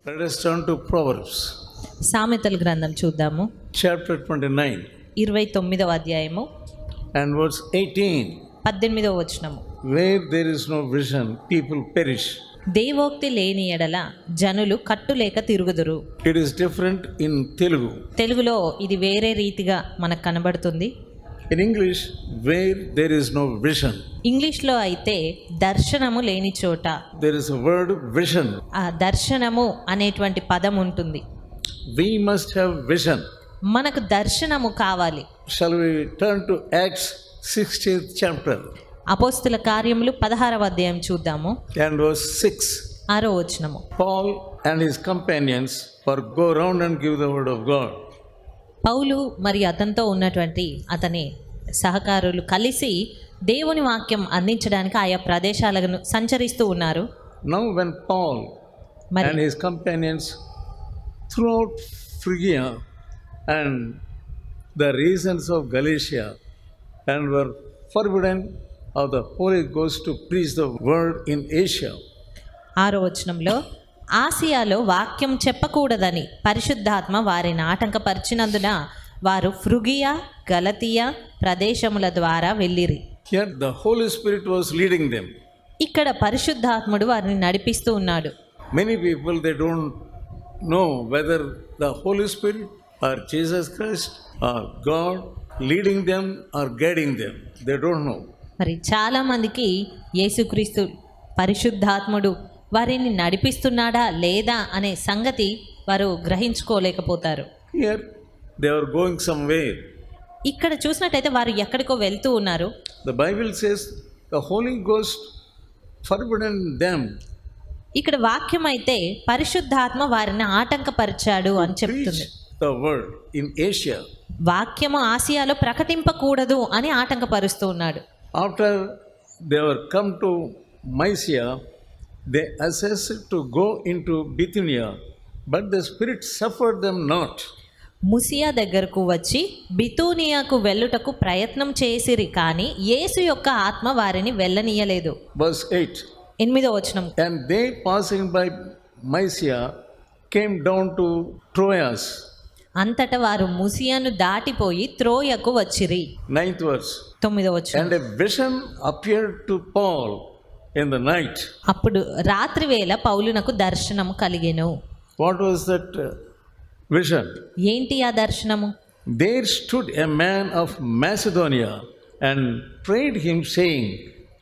Let us turn to Proverbs. సామెతల గ్రంథం చూద్దాము. Chapter 29 29వ అధ్యాయము and verse 18. 18వ వచనము. Where there is no vision, people perish. దేవోక్తి లేని ఎడల జనులు కట్టులేక తిరుగుదురు. It is different in Telugu. తెలుగులో ఇది వేరే రీతిగా మనకు కనబడుతుంది. In English, where there is no vision. ఇంగ్లీష్లో అయితే దర్శనము లేని చోట. There is a word vision. ఆ దర్శనము అనేటువంటి పదం ఉంటుంది. We must have vision. మనకు దర్శనము కావాలి. Shall we turn to Acts 16th chapter? అపోస్తుల కార్యములు 16వ అధ్యాయం చూద్దాము. And verse 6. 6వ వచనము. Paul and his companions were go round and give the word of God. పౌలు మరి అతనితో ఉన్నటువంటి అతని సహకారులు కలిసి దేవుని వాక్యం అందించడానికి ఆయా ప్రదేశాలను సంచరిస్తూ ఉన్నారు. Now when Paul and his companions throughout Phrygia and the regions of Galatia and were forbidden of the Holy Ghost to preach the word in Asia. 6వ వచనంలో ఆసియాలో వాక్యం చెప్పకూడదని పరిశుద్ధాత్మ వారిని ఆటంకపరిచినందున వారు ఫ్రుగియా గలతియా ప్రదేశముల ద్వారా వెళ్ళిరి. Here the Holy Spirit was leading them. ఇక్కడ పరిశుద్ధాత్ముడు వారిని నడిపిస్తూ ఉన్నాడు. Many people, they don't know whether the Holy Spirit or Jesus Christ or God leading them or guiding them. They don't know. మరి చాలామందికి యేసుక్రీస్తు పరిశుద్ధాత్ముడు వారిని నడిపిస్తున్నాడా లేదా అనే సంగతి వారు గ్రహించుకోలేకపోతారు. Here they are going somewhere. ఇక్కడ చూసినట్టయితే వారు ఎక్కడికో వెళ్తూ ఉన్నారు. The Bible says the Holy Ghost forbidden them. ఇక్కడ వాక్యం అయితే పరిశుద్ధాత్మ వారిని ఆటంకపరిచాడు అని చెప్తుంది. The word in Asia. వాక్యము ఆసియాలో ప్రకటింపకూడదు అని ఆటంకపరుస్తూ ఉన్నాడు. After they were come to Mysia, they assessed to go into Bithynia, but the Spirit suffered them not. ముసియా దగ్గరకు వచ్చి బితూనియాకు వెళ్ళుటకు ప్రయత్నం చేసిరి, కానీ యేసు యొక్క ఆత్మ వారిని వెళ్ళనీయలేదు. Verse 8. 8వ వచనం. And they passing by Mysia came down to Troas. అంతటా వారు ముసియాను దాటిపోయి త్రోయకు వచ్చిరి. 9th verse. 9వ వచనం. And a vision appeared to Paul in the night. అప్పుడు రాత్రి వేళ పౌలునకు దర్శనము కలిగెను. What was that vision? ఏంటి ఆ దర్శనము? There stood a man of Macedonia and prayed him, saying,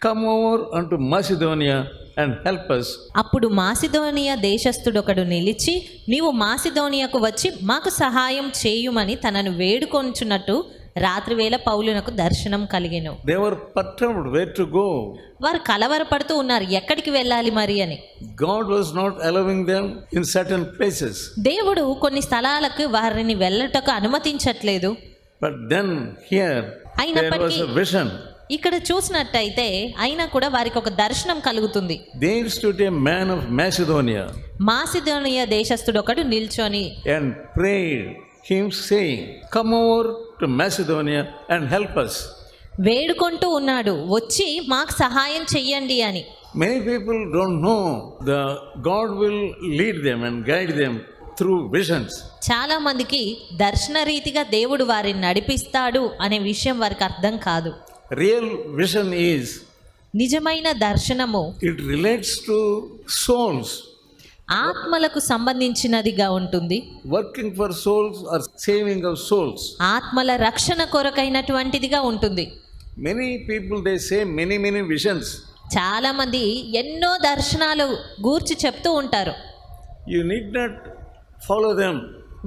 Come over unto Macedonia and help us. అప్పుడు మాసిదోనియా దేశస్థుడొకడు నిలిచి, నీవు మాసిదోనియాకు వచ్చి మాకు సహాయం చేయుమని తనను వేడుకొంచున్నట్టు రాత్రివేళ పౌలునకు దర్శనం కలిగెను. They were perturbed where to go. వారు కలవరపడుతూ ఉన్నారు, ఎక్కడికి వెళ్ళాలి మరి అని. God was not allowing them in certain places. దేవుడు కొన్ని స్థలాలకు వారిని వెళ్ళటకు అనుమతించట్లేదు. But then here there was a vision. ఇక్కడ చూసినట్టయితే అయినా కూడా వారికి ఒక దర్శనం కలుగుతుంది. There stood a man of Macedonia. Macedonia దేశస్థుడొకడు నిల్చొని and prayed him, saying, Come over to Macedonia and help us. వేడుకుంటూ ఉన్నాడు, వచ్చి మాకు సహాయం చెయ్యండి అని. Many people don't know the God will lead them and guide them through visions. చాలా మందికి దర్శన రీతిగా దేవుడు వారిని నడిపిస్తాడు అనే విషయం వారికి అర్థం కాదు. Real vision is, నిజమైన దర్శనము, it relates to souls. ఆత్మలకు సంబంధించినదిగా ఉంటుంది. Working for souls or saving of souls. ఆత్మల రక్షణ కొరకైనటువంటిదిగా ఉంటుంది. Many people, they say many visions. చాలా మంది ఎన్నో దర్శనాలు గూర్చి చెప్తూ ఉంటారు. You need not follow them.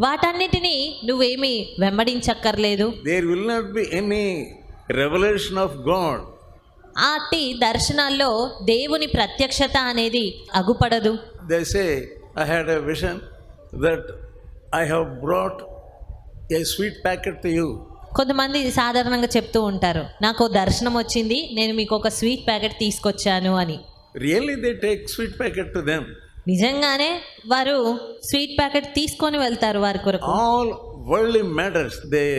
వాటన్నిటినీ నువ్వేమీ వెంబడించక్కర్లేదు. There will not be any revelation of God. ఆటి దర్శనాల్లో దేవుని ప్రత్యక్షత అనేది అగుపడదు. They say, I had a vision that I have brought a sweet packet to you. కొంతమంది సాధారణంగా చెప్తూ ఉంటారు, నాకు దర్శనం వచ్చింది, నేను మీకు ఒక స్వీట్ ప్యాకెట్ తీసుకొచ్చాను అని. Really they take sweet packet to them. నిజంగానే వారు స్వీట్ ప్యాకెట్ తీసుకొని వెళ్తారు వారి కొరకు. All worldly matters, they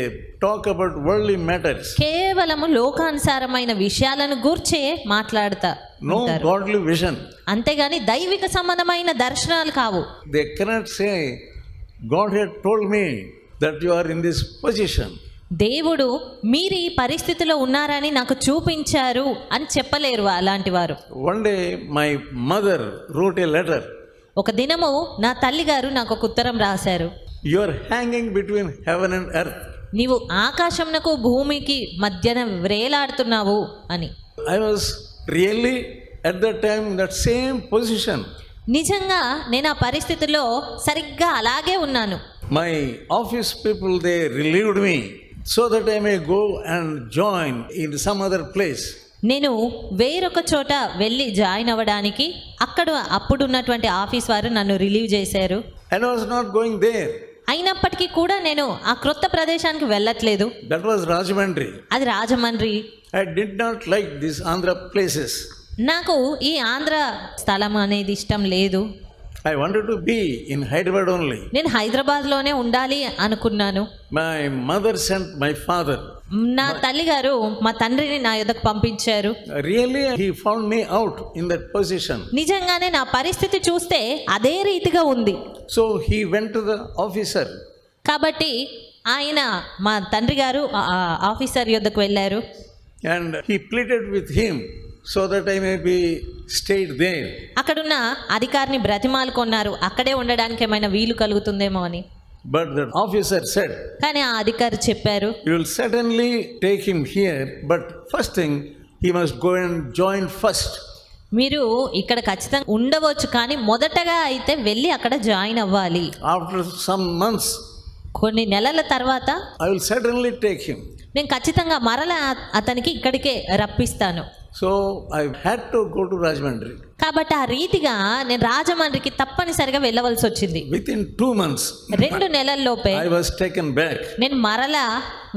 talk about worldly matters. కేవలము లోకానుసారమైన విషయాలను గూర్చే మాట్లాడతారు. no ఉంటారు. godly vision. అంతేగాని దైవిక సంబంధమైన దర్శనాలు కావు. They cannot say, God had told me that you are in this position. దేవుడు మీరు ఈ పరిస్థితిలో ఉన్నారని నాకు చూపించారు అని చెప్పలేరు అలాంటి వారు. One day my mother wrote a letter. ఒక దినము నా తల్లి గారు నాకు ఒక ఉత్తరం రాశారు. You are hanging between heaven and earth. నీవు ఆకాశంనకు భూమికి మధ్యన వ్రేలాడుతున్నావు అని. I was really at that time in that same position. నిజంగా నేను ఆ పరిస్థితిలో సరిగ్గా అలాగే ఉన్నాను. My office people, they relieved me so that I may go and join in some other place. నేను వేరొక చోట వెళ్ళి జాయిన్ అవ్వడానికి అప్పుడున్నటువంటి ఆఫీస్ వారు నన్ను రిలీవ్ చేశారు. And I was not going there. అయినప్పటికీ కూడా నేను ఆ క్రొత్త ప్రదేశానికి వెళ్ళట్లేదు. That was Rajahmundry. అది Rajahmundry. I did not like these Andhra places. నాకు ఈ ఆంధ్ర స్థలం అనేది ఇష్టం లేదు. I wanted to be in Hyderabad only. నేను హైదరాబాద్లోనే ఉండాలి అనుకున్నాను. My mother sent my father. నా తల్లి గారు మా తండ్రిని నా యొద్దకు పంపించారు. Really, he found me out in that position. నిజంగానే నా పరిస్థితి చూస్తే అదే రీతిగా ఉంది. So he went to the officer. కాబట్టి ఆయన మా తండ్రి గారు ఆఫీసర్ యొద్దకు వెళ్ళారు. And he pleaded with him so that I may be stayed there. అక్కడున్న అధికారిని బ్రతిమాలుకొన్నారు, అక్కడే ఉండడానికి ఏమైనా వీలు కలుగుతుందేమో అని. But the officer said, కానీ ఆ అధికారి చెప్పారు, you will certainly take him here, but first thing, he must go and join first. మీరు ఇక్కడ ఖచ్చితంగా ఉండవచ్చు, కానీ మొదటగా అయితే వెళ్ళి అక్కడ జాయిన్ అవ్వాలి. After some months, కొన్ని నెలల తర్వాత I will certainly take him. నేను ఖచ్చితంగా మరలా అతనికి ఇక్కడికే రప్పిస్తాను. So I had to go to Rajahmundry. కాబట్టి ఆ రీతిగా నేను రాజమండ్రికి తప్పనిసరిగా వెళ్ళవలసి వచ్చింది. Within 2 months, 2 నెలల్లోపే I was taken back. నేను మరలా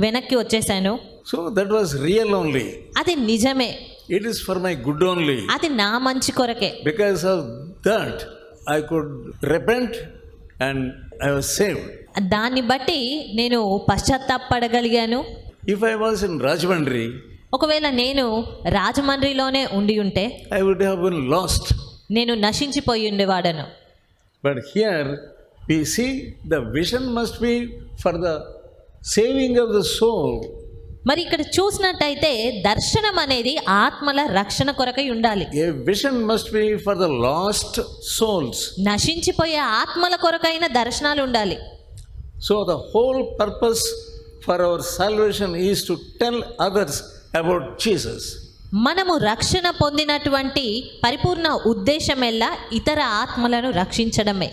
వెనక్కి వచ్చేసాను. So that was real only. అది నిజమే. It is for my good only. అది నా మంచి కొరకే. Because of that, I could repent and I was saved. దాన్ని బట్టి నేను పశ్చాత్తాపడగలిగాను. If I was in Rajahmundry, ఒకవేళ నేను రాజమండ్రిలోనే ఉండి ఉంటే I would have been lost. నేను నశించిపోయి ఉండేవాడను. But here we see the vision must be for the saving of the soul. మరి ఇక్కడ చూసినట్టయితే దర్శనం అనేది ఆత్మల రక్షణ కొరకై ఉండాలి. A vision must be for the lost souls. నశించిపోయే ఆత్మల కొరకైన దర్శనాలు ఉండాలి. So the whole purpose for our salvation is to tell others about Jesus. మనము రక్షణ పొందినటువంటి పరిపూర్ణ ఉద్దేశమెల్లా ఇతర ఆత్మలను రక్షించడమే.